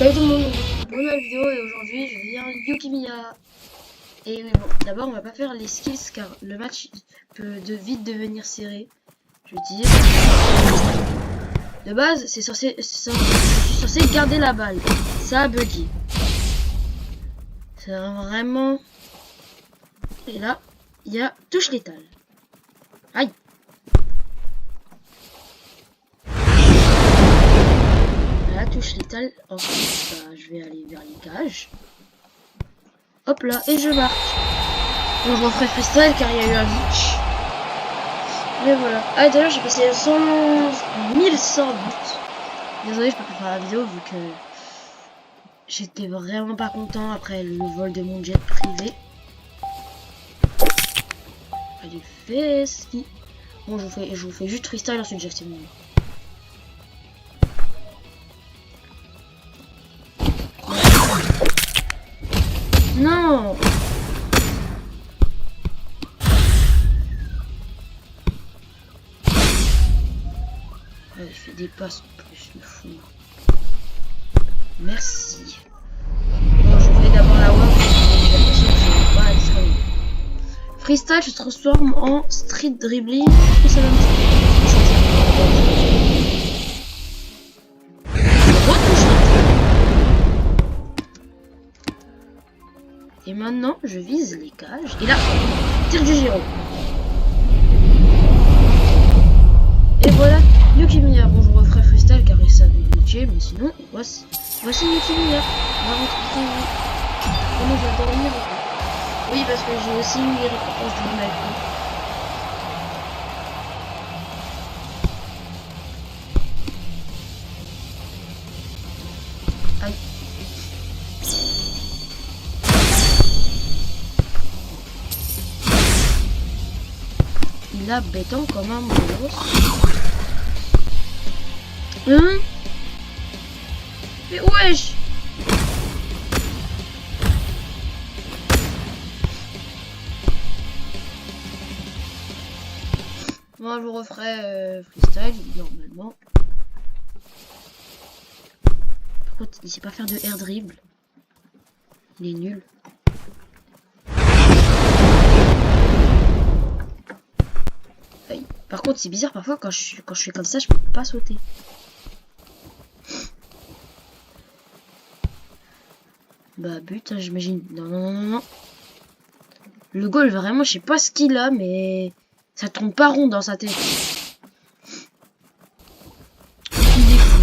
Salut tout le monde, pour une nouvelle vidéo et aujourd'hui je viens Yukimiya. Et oui, bon, d'abord on va pas faire les skills car le match peut vite devenir serré. Je vais utiliser de base, je suis censé garder la balle. Ça a bugué. C'est vraiment. Et là, il y a touche létale. Aïe. La touche létale. Ensuite, bah, je vais aller vers les cages. Hop là, et je marque. Bon, je referai freestyle car il y a eu un glitch. Mais voilà. Ah, d'ailleurs, j'ai passé 1100 buts. Désolé, je peux pas faire la vidéo vu que j'étais vraiment pas content après le vol de mon jet privé. Allez, fais ski. Bon, je vous fais juste freestyle, ensuite j'ai terminé. Non. Il fait des passes en plus, le fou. Merci. Bon, je voulais d'abord la WAP, j'ai l'impression que je vais pas être freestyle se transforme en street dribbling. Et ça va me Et maintenant, je vise les cages. Et là, tir du gyro. Et voilà, Yukimiya. Bon, je referai freestyle car il savait glitcher, mais sinon, voici Yukimiya. On va rentrer. Comment je vais dormir? Oui, parce que j'ai aussi eu les récompenses de mon iPhone. Aïe. Il a béton comme un bolos. Hein? Mais wesh! Moi je referai freestyle normalement. Par contre il sait pas faire de air dribble. Il est nul. Aïe. Par contre c'est bizarre parfois quand je fais comme ça je peux pas sauter. Bah but hein, j'imagine. Non. Le goal vraiment je sais pas ce qu'il a mais ça tourne pas rond dans sa tête. Il est fou.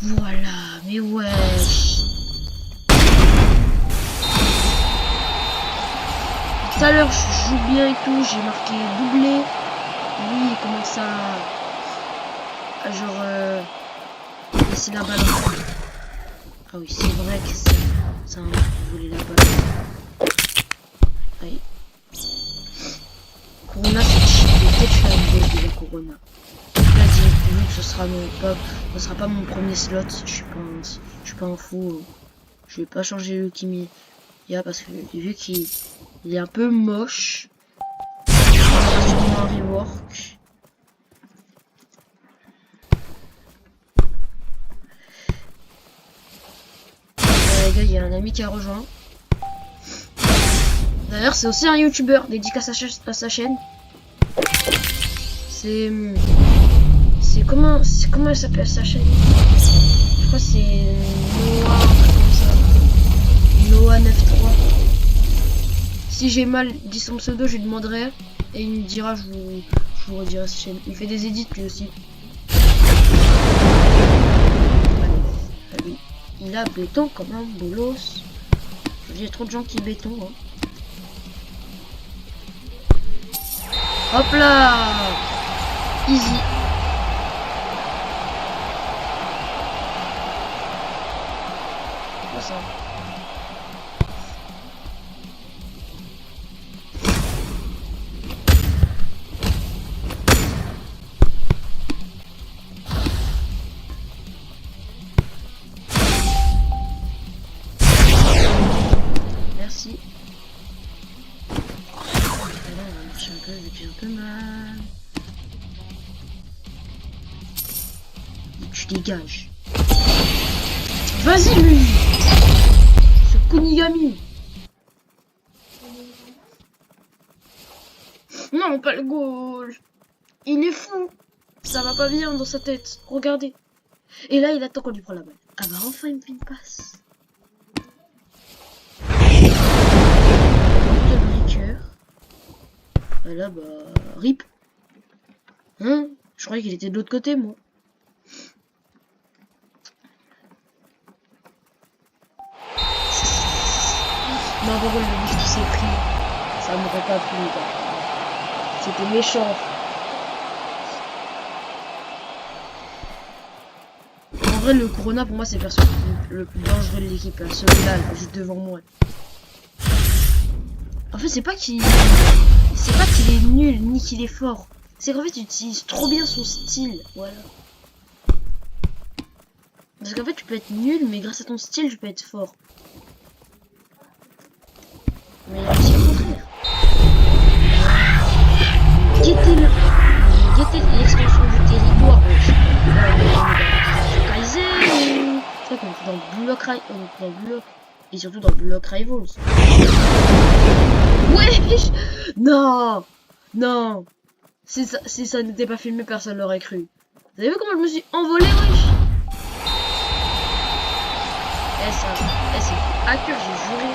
Voilà, mais wesh. Tout à l'heure, je joue bien et tout, j'ai marqué doublé. Lui, il commence à genre laisser la balle. Ah oui, c'est vrai que ça voulait la balle. Aïe. Corona, c'est cheap. Peut-être faire une vidéo de la Corona. Là, vu que ce sera pas mon premier slot. Je suis pas un fou. Je vais pas changer Yukimiya parce que vu qu'il est un peu moche. On va sûrement un rework. Les gars, il y a un ami qui a rejoint. D'ailleurs, c'est aussi un youtubeur, dédicace à sa chaîne. C'est comment elle s'appelle sa chaîne? Je crois que c'est Noah, comme ça. Noah 93. Si j'ai mal dit son pseudo, je lui demanderai et il me dira, je vous redirai sa chaîne. Il fait des edits lui aussi. Allez. Il a béton comme un bolos. J'ai trop de gens qui béton. Hein. Hop là! Easy. Quoi ça? Merci. Un peu, vu que j'ai un peu mal. Tu dégages. Vas-y lui. Ce Kunigami. Non, pas le goal. Il est fou. Ça va pas bien dans sa tête. Regardez. Et là, il attend qu'on lui prend la balle. Ah bah enfin, il me fait une passe. Et là, bah, rip. Hein? Je croyais qu'il était de l'autre côté, moi. Non, vraiment, le but qui s'est pris. Ça m'aurait pas plu, quoi. C'était méchant. En vrai, le Corona, pour moi, c'est le perso le plus dangereux de l'équipe. Celui-là, juste devant moi. En fait, c'est pas qu'il est nul, ni qu'il est fort. C'est qu'en fait, il utilise trop bien son style. Voilà. Parce qu'en fait, tu peux être nul, mais grâce à ton style, tu peux être fort. Mais il y a aussi le contraire. Guettez l'extension du territoire. Kaiser. C'est qu'on est dans Block et surtout dans Block Rivals. Wesh. Non. Non. Si ça n'était pas filmé, personne l'aurait cru. Vous avez vu comment je me suis envolé, wesh? C'est hacker, j'ai juré.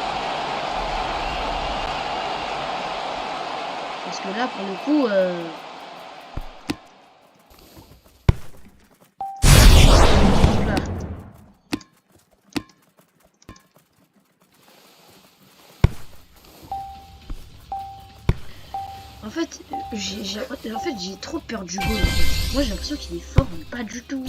Parce que là, pour le coup, là. En fait, j'ai trop peur du goal. En fait. Moi, j'ai l'impression qu'il est fort, mais pas du tout.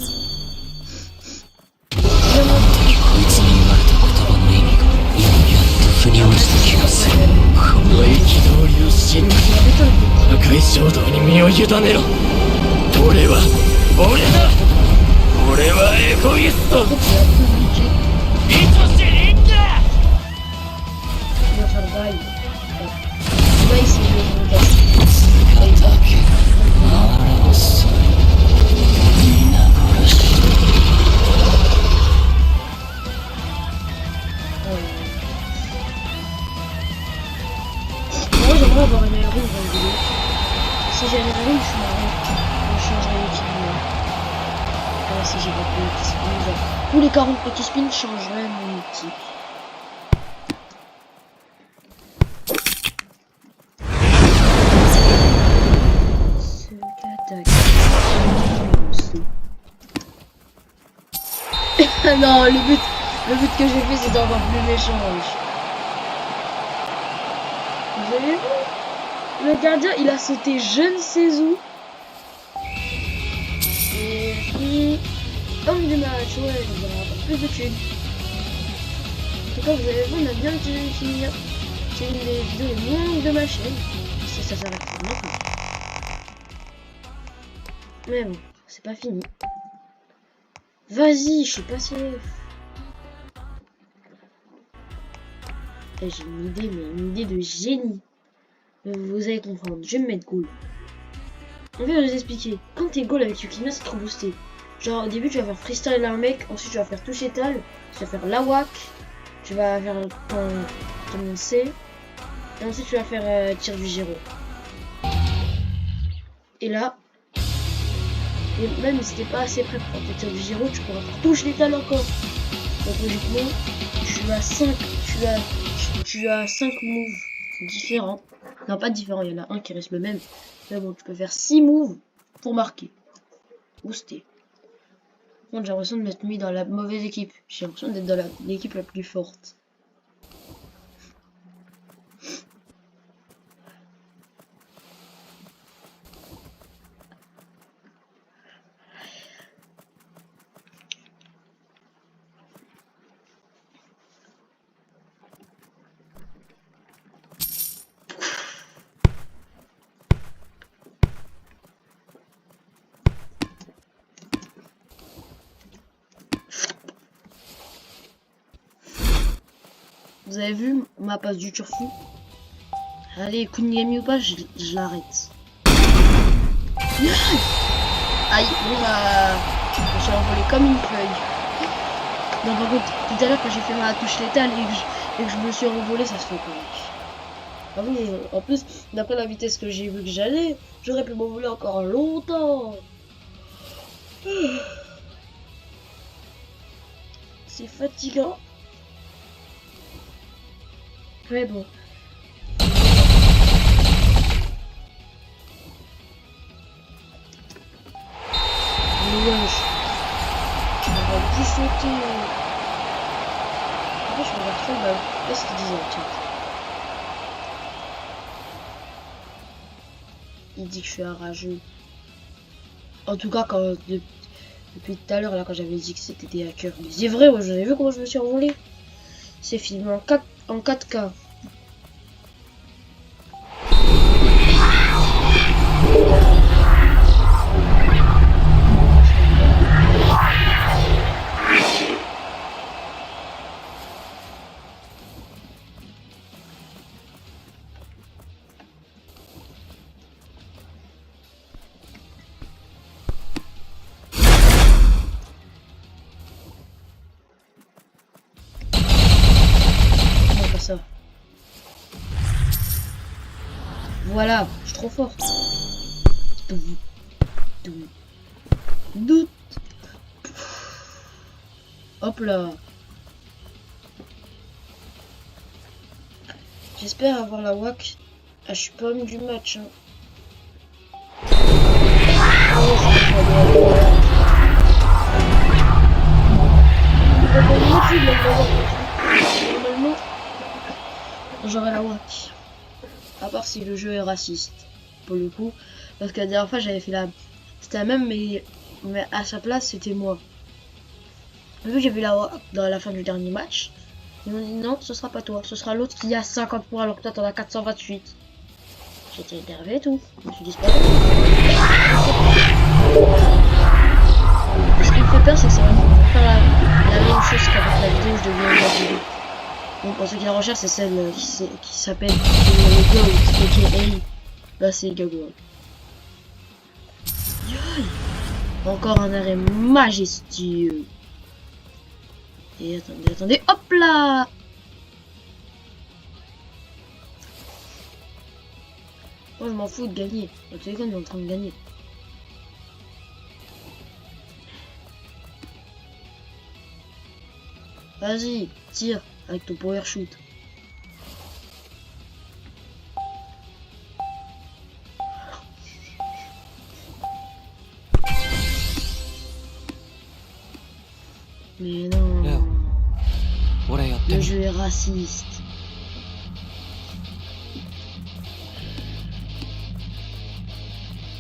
Moi j'aimerais avoir une aéro dans le vidéo. Si j'avais une aéro, je changerais l'équipe. Si j'ai pas de petit spin, genre, tous les 40 petits spins changeraient mon équipe. Non, le but que j'ai fait c'était encore plus méchant. Vous avez vu? Le gardien il a sauté je ne sais où. Et homme du match, ouais, il va avoir plus de thunes. En tout cas, vous avez vu, on a bien finir. C'est une des vidéos les moins longues de ma chaîne. Si ça s'arrête maintenant. Mais bon, c'est pas fini. Vas-y, je suis pas safe. J'ai une idée, mais une idée de génie. Vous allez comprendre, je vais me mettre goal. On va vous expliquer. Quand t'es goal avec Yukina, c'est trop boosté. Genre au début tu vas faire freestyle un mec, ensuite tu vas faire touch étal, tu vas faire lawak, tu vas faire ton C, et ensuite tu vas faire tir du gyro. Et là, et même si t'es pas assez prêt pour faire tir du gyro, tu pourras faire touche l'étal encore. Donc logiquement, tu as 5 moves différents. Non pas différents, il y en a un qui reste le même. Mais bon, tu peux faire 6 moves pour marquer. Booster. J'ai l'impression de m'être mis dans la mauvaise équipe. J'ai l'impression d'être dans l'équipe la plus forte. Vous avez vu ma passe du turfu? Allez, Kunigami ou pas, je l'arrête. Aïe, bon bah, je suis envolé comme une feuille. Non, par contre, tout à l'heure, quand j'ai fait ma touche létale et que je me suis envolé, ça se fait pas. Ah oui, en plus, d'après la vitesse que j'ai vu que j'allais, j'aurais pu m'envoler encore longtemps. C'est fatigant. Mais bon. Mais wesh. On va plus sauter. En fait, je regarde trop mal. Qu'est-ce qu'il disait en chat? Il dit que je suis un rageux. En tout cas, quand depuis tout à l'heure, là, quand j'avais dit que c'était des hackers. Mais c'est vrai, ouais, vous avez vu comment je me suis envolé? C'est filmé en 4K. Non, pas ça. Voilà, je suis trop fort. Doute. Hop là. J'espère avoir la WAC. Ah, je suis pas homme du match. Hein. Normalement, j'aurai la WAC. À part si le jeu est raciste. Pour le coup. Parce que la dernière fois, j'avais fait la... C'était la même, mais à sa place, c'était moi. Vu que j'ai vu la WAC dans la fin du dernier match, ils m'ont dit non, ce sera pas toi. Ce sera l'autre qui a 50 points alors que toi, t'en as 428. J'étais énervé et tout. Je me suis dit, c'est pas grave. Ce qui me fait peur, c'est que ça va faire la même chose qu'avec la vidéo où je deviens une vidéo. Donc pour ceux qui la recherchent, c'est celle qui s'appelle le GOAT, aka là c'est Gago. Encore un arrêt majestueux. Et attendez, attendez, hop là! Moi je m'en fous de gagner. Dans tous les cas, on est en train de gagner. Vas-y, tire avec ton power shoot. Mais non. Le jeu est raciste.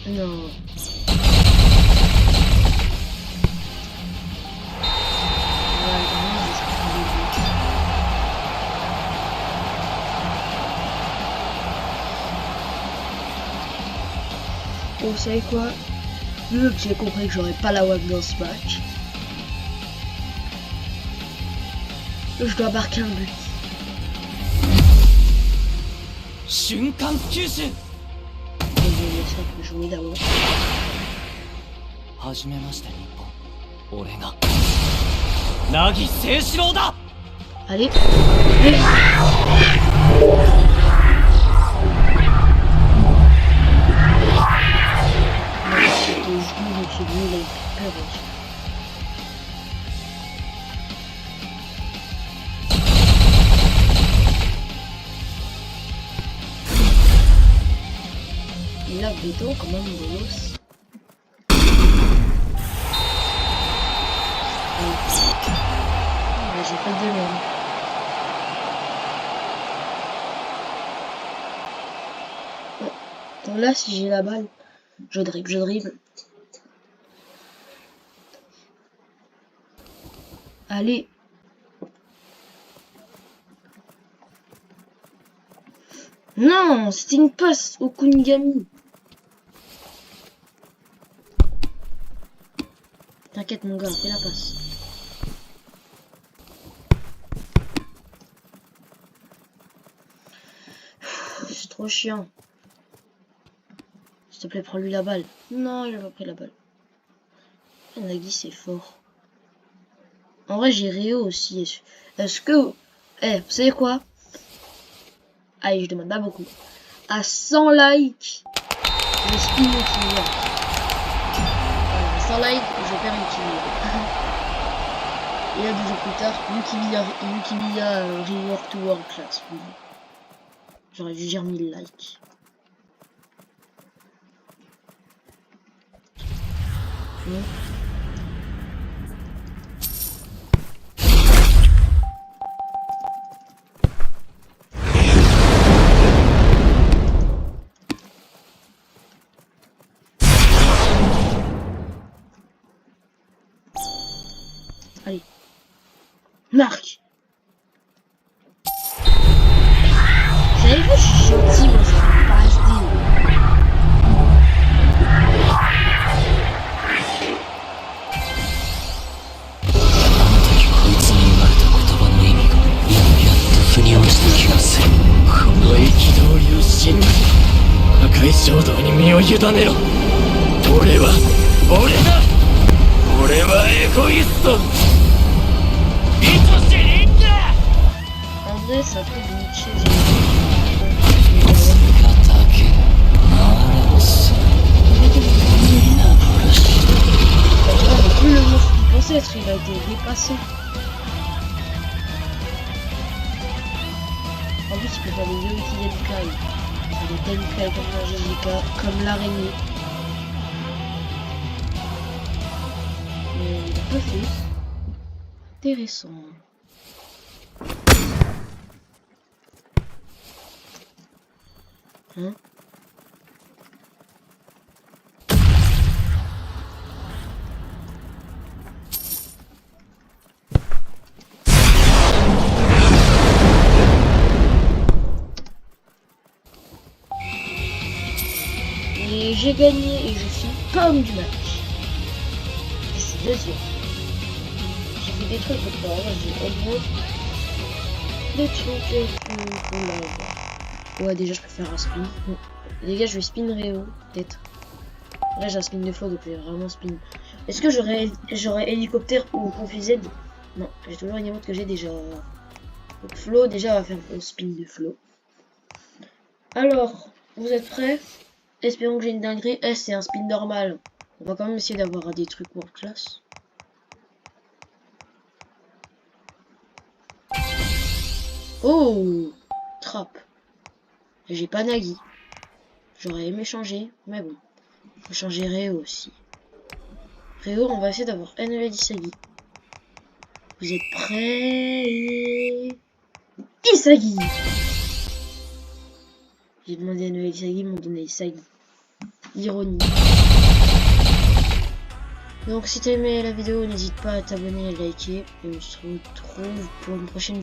Non. Vous savez quoi? Vu que j'ai compris que j'aurais pas la WAC dans ce match, je dois marquer un but. Je vais laisser jouer d'abord. Allez. Il a béton quand même bolos. J'ai fait deux mêmes. Donc là si j'ai la balle, je dribble. Allez. Non, c'était une passe au Kunigami. T'inquiète mon gars, fais la passe. C'est trop chiant. S'il te plaît, prends-lui la balle. Non, il a pas pris la balle. Nagui, c'est fort. En vrai, j'ai Réo aussi. Est-ce que... Eh, vous savez quoi? Allez, je demande pas beaucoup. À 100 likes, je spin Ukilia. Voilà, à 100 likes, je perds Ukilia. Et là, 2 jours plus tard, Ukilia Rework to World Class. J'aurais dû dire 1000 likes. Allez. Marc. Vous savez que je suis gentil, moi je suis pas SD. En vrai, ça peut glitcher. Plus le monstre qu'il pensait être, il a été dépassé. En plus, il peut faire des yeux qui Denkai. Des Denkai comme la Jessica, comme l'araignée. Mais il a pas fait. Intéressant. Hein? Et j'ai gagné et je suis comme du match. Je suis deuxième. J'ai fait des trucs de bord, j'ai au moins des trucs pour la... Ouais, déjà je peux faire un spin. Bon. Les gars, je vais spin Réo, peut-être. Là j'ai un spin de flow, donc je vais vraiment spin. Est-ce que j'aurais hélicoptère ou confusé? Non, j'ai toujours une émote que j'ai déjà. Donc Flo, déjà on va faire un spin de Flo. Alors, vous êtes prêts? Espérons que j'ai une dinguerie. Eh, c'est un spin normal. On va quand même essayer d'avoir des trucs world class. Oh, trap. J'ai pas Nagui. J'aurais aimé changer, mais bon. Faut changer Réo aussi. Réo, on va essayer d'avoir NL Isagi. Vous êtes prêts? Isagi! J'ai demandé à Noël Isagi, ils m'ont donné Isagi. Ironie. Donc si t'as aimé la vidéo, n'hésite pas à t'abonner et à liker. Et on se retrouve pour une prochaine vidéo.